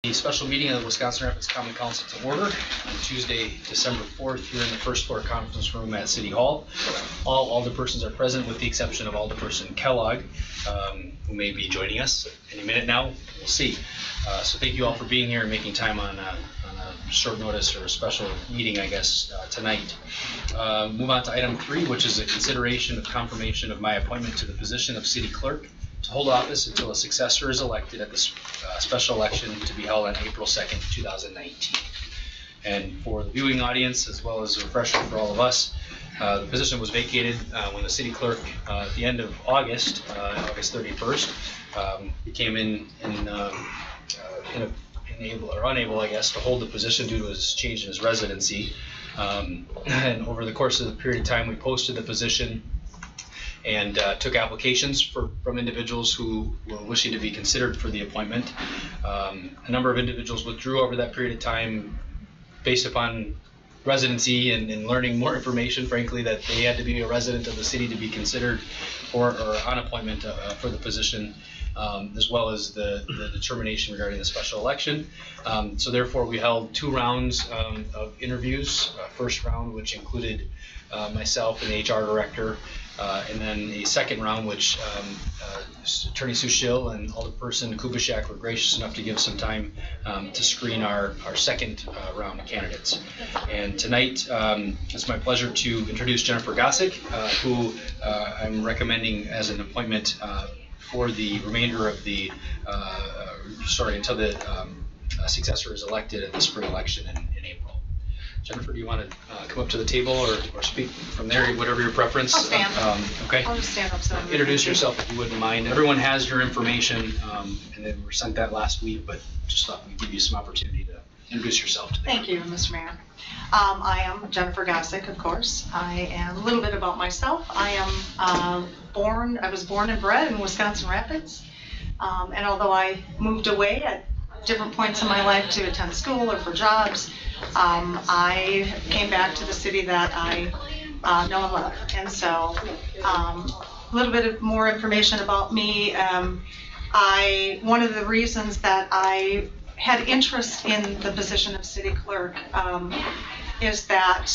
The special meeting of the Wisconsin Rapids Common Council to order on Tuesday, December 4th, here in the first floor conference room at City Hall. All alderpersons are present with the exception of Alderperson Kellogg, who may be joining us any minute now. We'll see. So thank you all for being here and making time on a short notice or a special meeting, I guess, tonight. Move on to item 3, which is a consideration of confirmation of my appointment to the position of City Clerk to hold office until a successor is elected at the special election to be held on April 2nd, 2019. And for the viewing audience, as well as a refresher for all of us, the position was vacated when the city clerk at the end of August, August 31st, became unable, I guess, to hold the position due to his change in his residency. And over the course of the period of time, we posted the position and took applications from individuals who were wishing to be considered for the appointment. A number of individuals withdrew over that period of time based upon residency and learning more information, frankly, that they had to be a resident of the city to be considered or on appointment for the position, as well as the determination regarding the special election. So therefore, we held 2 rounds of interviews. First round, which included myself and the HR director, and then a second round, which Attorney Sushil and Alderperson Kubishak were gracious enough to give some time to screen our second round of candidates. And tonight, it's my pleasure to introduce Jennifer Gossick, who I'm recommending as an appointment for the remainder of the, until the successor is elected at the spring election in April. Jennifer, do you want to come up to the table or speak from there, whatever your preference? I'll stand. Okay. I'll just stand up. So Introduce yourself if you wouldn't mind. Everyone has your information, and then we sent that last week, but just thought we'd give you some opportunity to introduce yourself. Thank you, Mr. Mayor. I am Jennifer Gossick, of course. I am a little bit about myself. I was born and bred in Wisconsin Rapids, and although I moved away at different points in my life to attend school or for jobs, I came back to the city that I know and love. And so a little bit of more information about me. One of the reasons that I had interest in the position of city clerk is that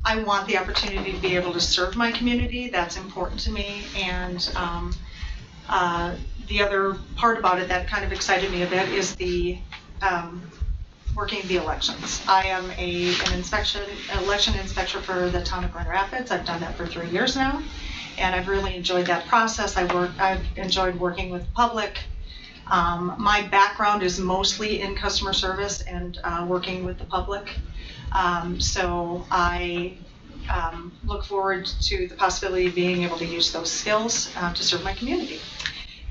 I want the opportunity to be able to serve my community. That's important to me. And the other part about it that kind of excited me a bit is the working the elections. I am an election inspector for the town of Grand Rapids. I've done that for 3 years now, and I've really enjoyed that process. I've enjoyed working with the public. My background is mostly in customer service and working with the public. So I look forward to the possibility of being able to use those skills to serve my community.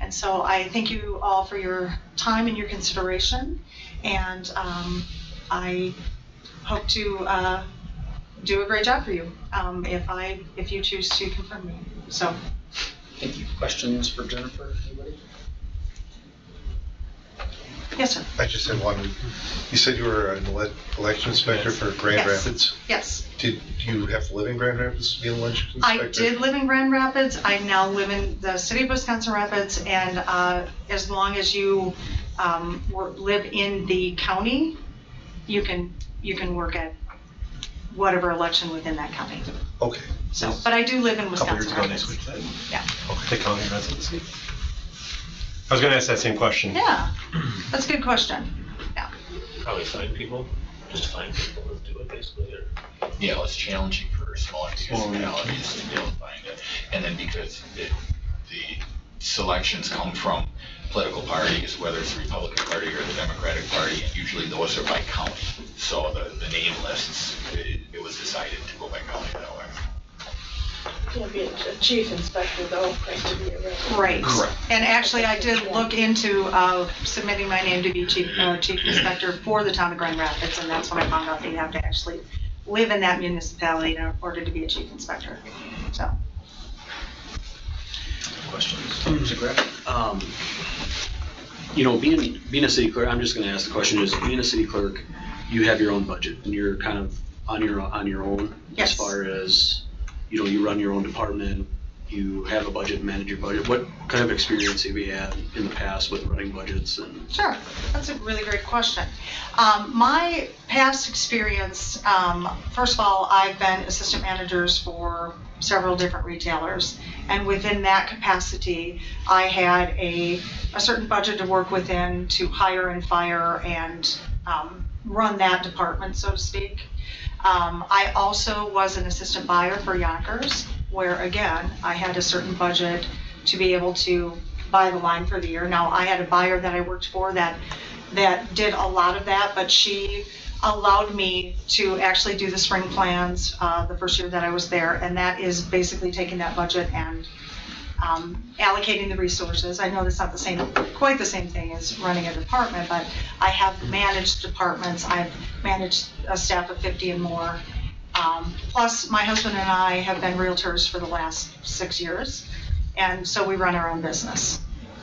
And so I thank you all for your time and your consideration, and I hope to do a great job for you if you choose to confirm me. So, thank you. Questions for Jennifer? Anybody? Yes, sir. I just had one. You said you were an election inspector for Grand Rapids? Yes. Did you have to live in Grand Rapids to be an election inspector? I did live in Grand Rapids. I now live in the city of Wisconsin Rapids, and as long as you live in the county, you can work at whatever election within that county. Okay. So, but I do live in Wisconsin Rapids. Yeah. Okay. The county residency? I was going to ask that same question. Yeah, that's a good question. Yeah. Probably find people, just find people to do it basically, or? Yeah, well, it's challenging for smaller municipalities to be able to find it. And then because the selections come from political parties, whether it's the Republican Party or the Democratic Party, and usually those are by county. So the name lists, it was decided to go by county that way. You'll be a chief inspector though, has to be a resident. Right. Correct. And actually, I did look into submitting my name to be chief inspector for the town of Grand Rapids, and that's when I found out that you have to actually live in that municipality in order to be a chief inspector. So. Questions? Being a city clerk, I'm just going to ask the question: is being a city clerk, you have your own budget and you're kind of on your own Yes. as far as you run your own department, you have a budget and manage your budget. What kind of experience have you had in the past with running budgets? And Sure, that's a really great question. My past experience, first of all, I've been assistant managers for several different retailers, and within that capacity, I had a certain budget to work within to hire and fire and run that department, so to speak. I also was an assistant buyer for Yonkers, where again, I had a certain budget to be able to buy the line for the year. Now, I had a buyer that I worked for that did a lot of that, but she allowed me to actually do the spring plans the first year that I was there, and that is basically taking that budget and allocating the resources. I know that's not quite the same thing as running a department, but I have managed departments. I've managed a staff of 50 and more. Plus, my husband and I have been realtors for the last 6 years, and so we run our own business.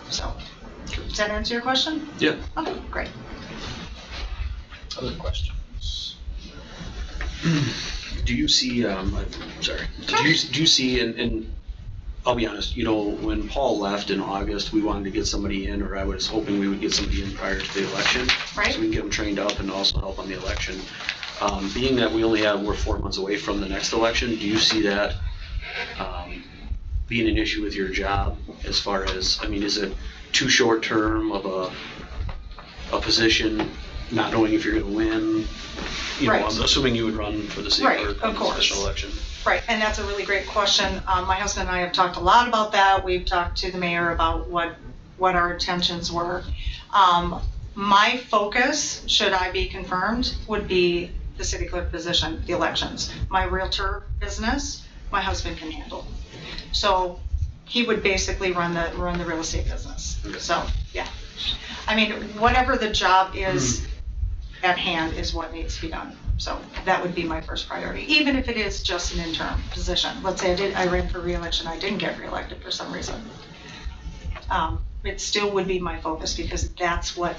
So, does that answer your question? yeah, Okay, great. Other questions? do you see? I'm sorry. Do you see? And I'll be honest. You know, when Paul left in August, we wanted to get somebody in, or I was hoping we would get somebody in prior to the election, Right. so we can get them trained up and also help on the election. Being that we're 4 months away from the next election, do you see that being an issue with your job as far as, I mean, is it too short term of a position, not knowing if you're going to win? You Right. know, I'm assuming you would run for the city Right, clerk of in the course. special election. Right, and that's a really great question. My husband and I have talked a lot about that. We've talked to the mayor about what our intentions were. My focus, should I be confirmed, would be the city clerk position, the elections. My realtor business, my husband can handle. So he would basically run the real estate business. So, yeah. I mean, whatever the job is at hand is what needs to be done. So that would be my first priority, even if it is just an interim position. Let's say I ran for re-election, I didn't get reelected for some reason. It still would be my focus because that's what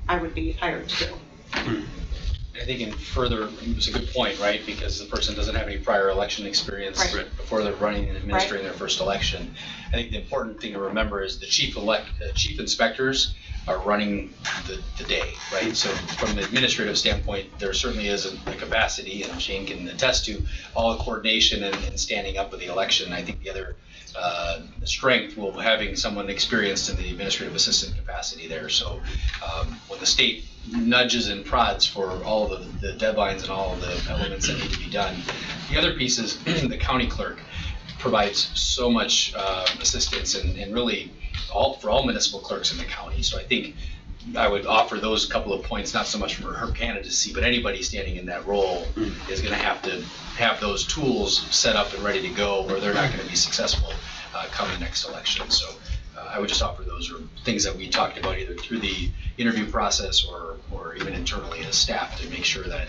I would be hired to do. I think in further, it's a good point, right? Because the person doesn't have any prior election experience Right. before they're running and administering their first election. I think the important thing to remember is the chief inspectors are running the day, right? So from the administrative standpoint, there certainly is a capacity, and Shane can attest to all the coordination and standing up with the election. I think the other strength will having someone experienced in the administrative assistant capacity there. So when the state nudges and prods for all of the deadlines and all of the elements that need to be done, the other piece is the county clerk provides so much assistance and really for all municipal clerks in the county. So I think I would offer those couple of points, not so much for her candidacy, but anybody standing in that role is going to have those tools set up and ready to go, or they're not going to be successful come the next election. So I would just offer those are things that we talked about either through the interview process or even internally as staff to make sure that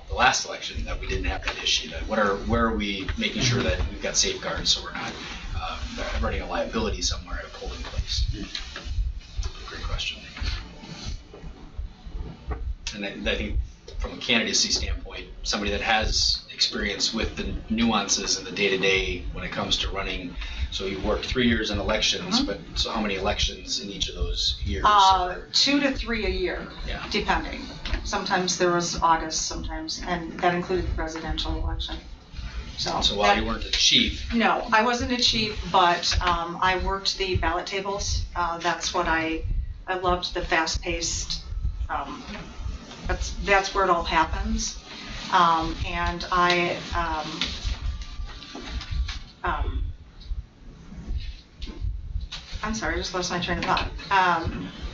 the last election that we didn't have that issue. That where are we making sure that we've got safeguards so we're not running a liability somewhere at a polling place. Great question. And I think from a candidacy standpoint, somebody that has experience with the nuances and the day-to-day when it comes to running. So you worked 3 years in elections, but so how many elections in each of those years? 2 to 3 a year, Yeah. depending. Sometimes there was August, and that included the presidential election. So while that- you weren't the chief, No, I wasn't a chief, but I worked the ballot tables. That's what I loved, the fast-paced. That's where it all happens. And I'm sorry, I just lost my train of thought.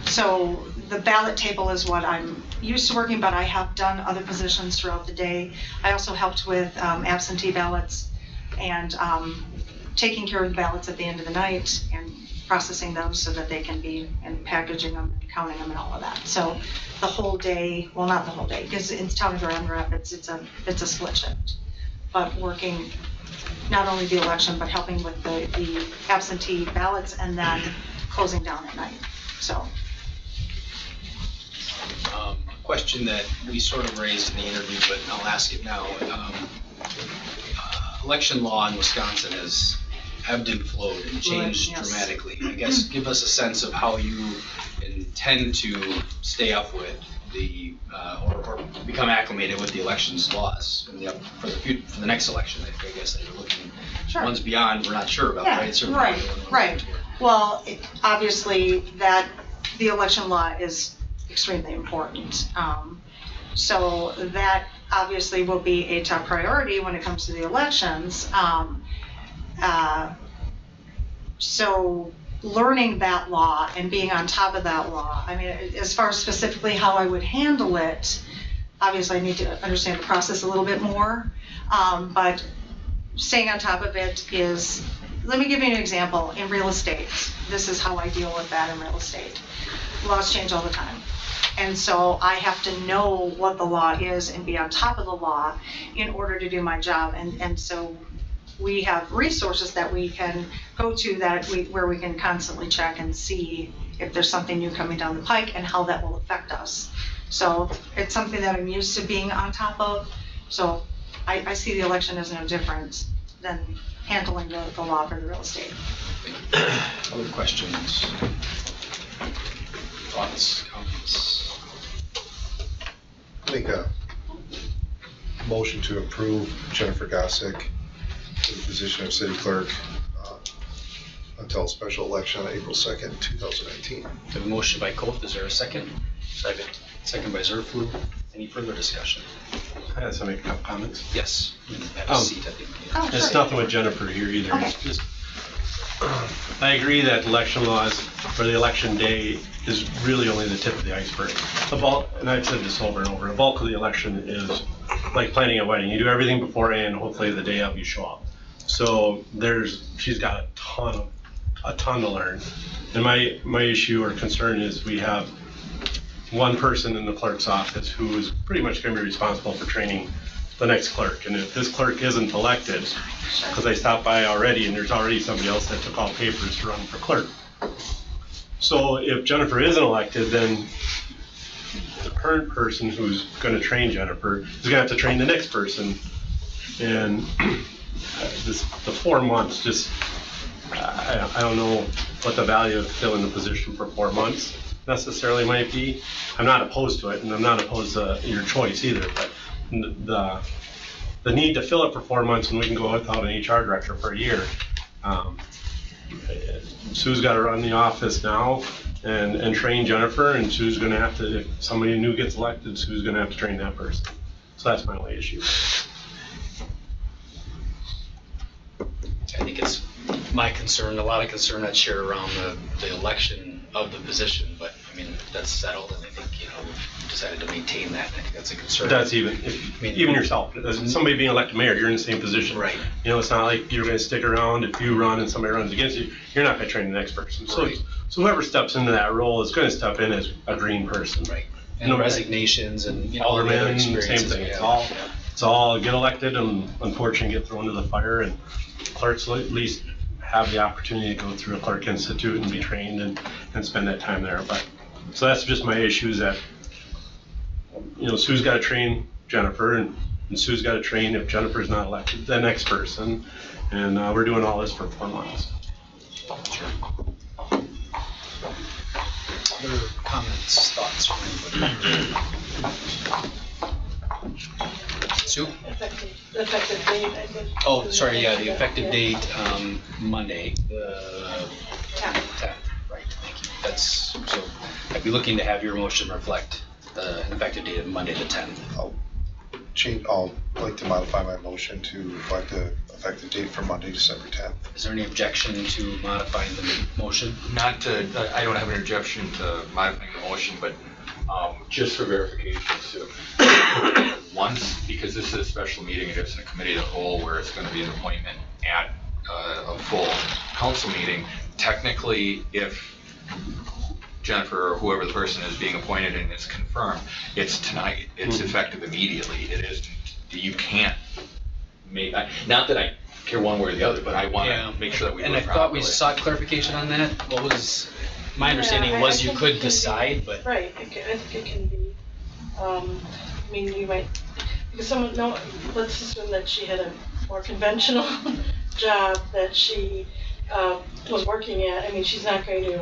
So the ballot table is what I'm used to working, but I have done other positions throughout the day. I also helped with absentee ballots and taking care of the ballots at the end of the night and processing them so that they can be, and packaging them, and counting them and all of that. So the whole day, well, not the whole day, because in town of Grand Rapids, it's a split shift. But working not only the election, but helping with the absentee ballots and then closing down at night, so. a question that we sort of raised in the interview, but I'll ask it now. Election law in Wisconsin has ebbed and flowed and changed Yes. dramatically. I guess give us a sense of how you intend to stay up with the, or become acclimated with the elections laws for the next election. I guess that you're looking, Sure. ones beyond, we're not sure about, Yeah, right? Certainly right, the one we're right. looking toward. Well, obviously, that, the election law is extremely important. So that obviously will be a top priority when it comes to the elections. So learning that law and being on top of that law, I mean, as far as specifically how I would handle it, obviously I need to understand the process a little bit more. But staying on top of it is, let me give you an example. In real estate, this is how I deal with that in real estate. Laws change all the time. And so I have to know what the law is and be on top of the law in order to do my job. And so we have resources that we can go to where we can constantly check and see if there's something new coming down the pike and how that will affect us. So it's something that I'm used to being on top of. So I see the election as no different than handling the law for the real estate. Other questions? Thoughts, comments? Make a motion to approve Jennifer Gossick to the position of city clerk until special election on April 2nd, 2019. We have a motion by Coth. Is there a second? Second. Second by Zerflu. Any further discussion? I just want to make a couple comments. Yes. You can have a seat, I think. Oh, It's sure. nothing with Jennifer here either. Okay. It's just, I agree that election laws for the election day is really only the tip of the iceberg. The bulk, and I've said this over and over, the bulk of the election is like planning a wedding. You do everything beforehand, hopefully the day of you show up. So she's got a ton to learn. And my issue or concern is we have one person in the clerk's office who is pretty much going to be responsible for training the next clerk. And if this clerk isn't elected, because I stopped by already and there's already somebody else that took all papers to run for clerk. So if Jennifer isn't elected, then the current person who's going to train Jennifer is going to have to train the next person. And the 4 months, just, I don't know what the value of filling the position for 4 months necessarily might be. I'm not opposed to it, and I'm not opposed to your choice either, but the need to fill it for 4 months when we can go without an HR director for a year. Sue's got to run the office now and train Jennifer, and Sue's going to have to, if somebody new gets elected, Sue's going to have to train that person. So that's my only issue. I think it's my concern, a lot of concern I'd share around the election of the position, but I mean, that's settled, and I think, we've decided to maintain that, and I think that's a concern. That's even yourself. As somebody being elected mayor, you're in the same position. Right. It's not like you're going to stick around if you run and somebody runs against you. You're not going to train the next person. So, Right. so whoever steps into that role is going to step in as a green person. Right. And resignations and, all the other Alderman, same experiences thing. we It's have. all get elected and unfortunately get thrown to the fire, and clerks at least have the opportunity to go through a clerk institute and be trained and spend that time there. But so that's just my issue is that Sue's got to train Jennifer, and Sue's got to train, if Jennifer's not elected, the next person, and we're doing all this for 4 months. Sure. Other comments, thoughts from anybody? Sue? Effective date, I think. Oh, sorry, yeah, the effective date, Monday, the 10th, right, thank you. So I'd be looking to have your motion reflect an effective date of Monday the 10th. I'll like to modify my motion to reflect the effective date for Monday, December 10th. Is there any objection to modifying the motion? I don't have an objection to modifying the motion, but just for verification, Sue. Once, because this is a special meeting, it isn't a committee of the whole where it's going to be an appointment at a full council meeting. Technically, if Jennifer or whoever the person is being appointed and it's confirmed, it's tonight. It's effective immediately. It isn't. You can't make. Not that I care one way or the other, but I want to make sure that we do And it I thought properly. we sought clarification on that. What was, my understanding Yeah, was I you think could it can be- decide, but. Right, I think it can be, I mean, you might, because let's assume that she had a more conventional job that she was working at. I mean, she's not going to,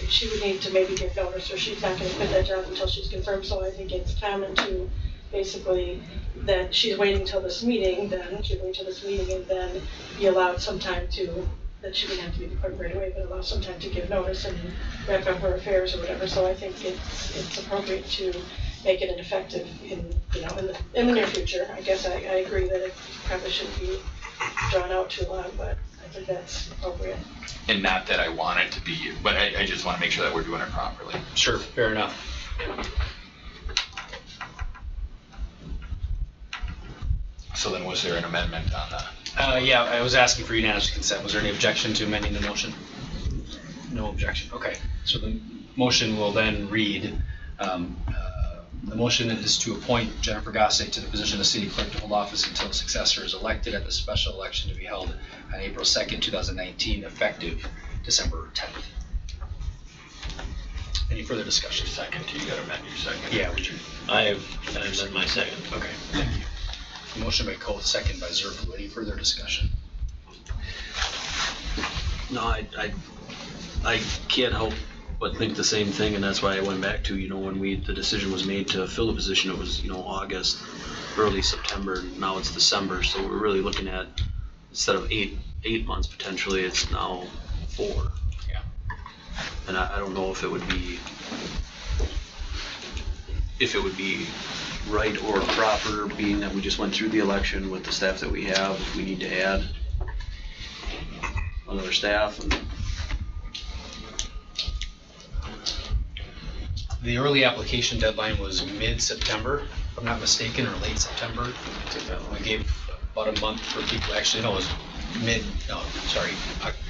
she would need to maybe give notice, or she's not going to quit that job until she's confirmed. So I think it's common to basically that she's waiting till this meeting, then she's waiting till this meeting, and then be allowed some time to, that she wouldn't have to be deported right away, but allow some time to give notice and wrap up her affairs or whatever. So I think it's appropriate to make it an effective in the near future. I guess I agree that it probably shouldn't be drawn out too long, but I think that's appropriate. And not that I want it to be, but I just want to make sure that we're doing it properly. Sure, fair enough. So then was there an amendment on that? Yeah, I was asking for unanimous consent. Was there any objection to amending the motion? No objection. Okay, so the motion will then read, the motion is to appoint Jennifer Gossick to the position of city clerk to hold office until a successor is elected at the special election to be held on April 2nd, 2019, effective December 10th. Any further discussion? Second, you got to amend your second. Yeah, would you? I amend my second. Okay, thank you. Motion by Coe, second by Zerflu. Any further discussion? No, I can't help but think the same thing, and that's why I went back to, when the decision was made to fill the position, it was, August, early September, now it's December, so we're really looking at, instead of eight months potentially, it's now 4. Yeah. And I don't know if it would be right or proper, being that we just went through the election with the staff that we have, if we need to add another staff. The early application deadline was mid-September, if I'm not mistaken, or late September. We gave about a month for people, actually, no, it was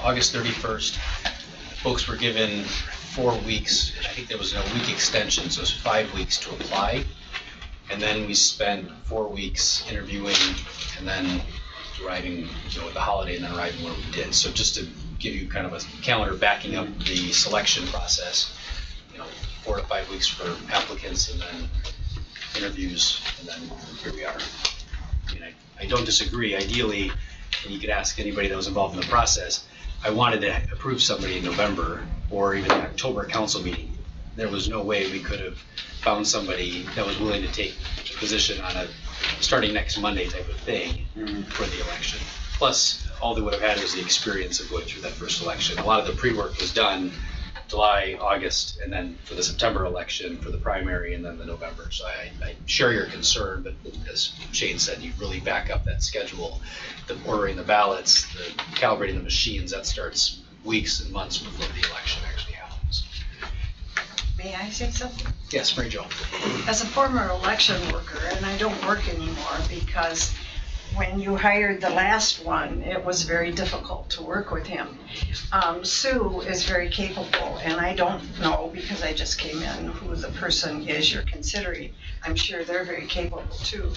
August 31st. Folks were given 4 weeks. I think there was a week extension, so it was 5 weeks to apply. And then we spent 4 weeks interviewing and then arriving, with the holiday and then arriving where we did. So just to give you kind of a calendar backing up the selection process, 4 to 5 weeks for applicants and then interviews, and then here we are. I mean, I don't disagree. Ideally, and you could ask anybody that was involved in the process, I wanted to approve somebody in November or even the October council meeting. There was no way we could have found somebody that was willing to take a position on a starting next Monday type of thing for the election. Plus, all they would have had was the experience of going through that first election. A lot of the pre-work was done July, August, and then for the September election, for the primary, and then the November. So I share your concern, but as Shane said, you really back up that schedule. The ordering the ballots, the calibrating the machines, that starts weeks and months before the election actually happens. May I say something? Yes, Mary Jo. As a former election worker, and I don't work anymore because when you hired the last one, it was very difficult to work with him. Sue is very capable, and I don't know, because I just came in, who the person is you're considering. I'm sure they're very capable too.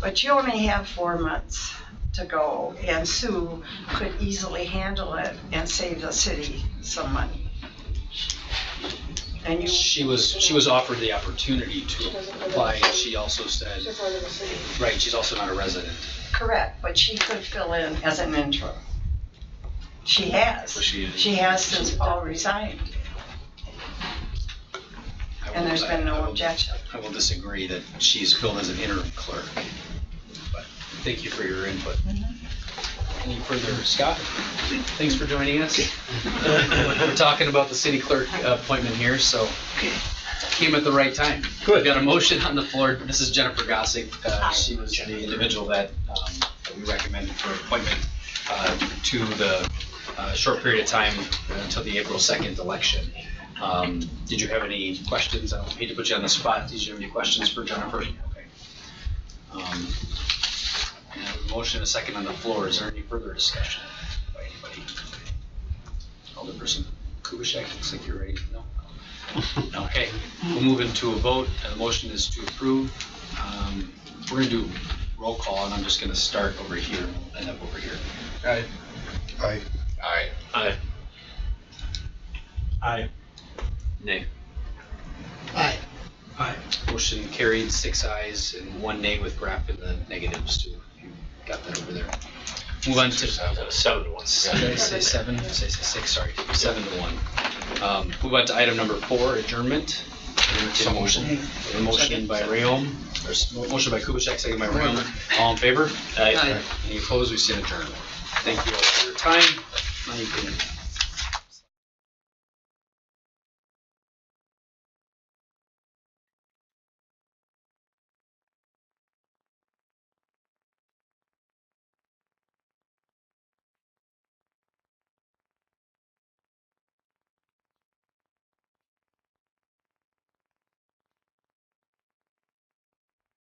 But you only have 4 months to go, and Sue could easily handle it and save the city some money. And She was offered the opportunity to apply, and she also said, She's part of the city. right, she's also not a resident. correct, but she could fill in as an interim. She has. So she is. She has since Paul resigned, and there's been no objection. I will disagree that she's filled as an interim clerk, but thank you for your input. Any further, Scott? Thanks for joining us. We're talking about the city clerk appointment here, so came at the right time. Good. We've got a motion on the floor. This is Jennifer Gossick. She was the individual that we recommended for appointment to the short period of time until the April 2nd election. Did you have any questions? I don't hate to put you on the spot. Did you have any questions for Jennifer? Okay. And a motion, a second on the floor. Is there any further discussion by anybody? Alderperson Kubitschek, looks like you're ready. No? Okay, we'll move into a vote. The motion is to approve. We're going to do roll call, and I'm just going to start over here and we'll end up over here. Aye. Aye. Aye. Aye. Aye. Nay. Aye. Motion carried, 6 ayes and 1 nay with Graff in the negatives too. You got that over there. Move on to, Seven to one. did I say seven? Did I say six? Sorry, 7-1. Move on to item number 4, adjournment. Entertain a motion. A motion by Rayom, or motion by Kubitschek, second by Rayom. All in favor? Aye. Any opposed? We stand adjourned. Thank you all for your time. Now you can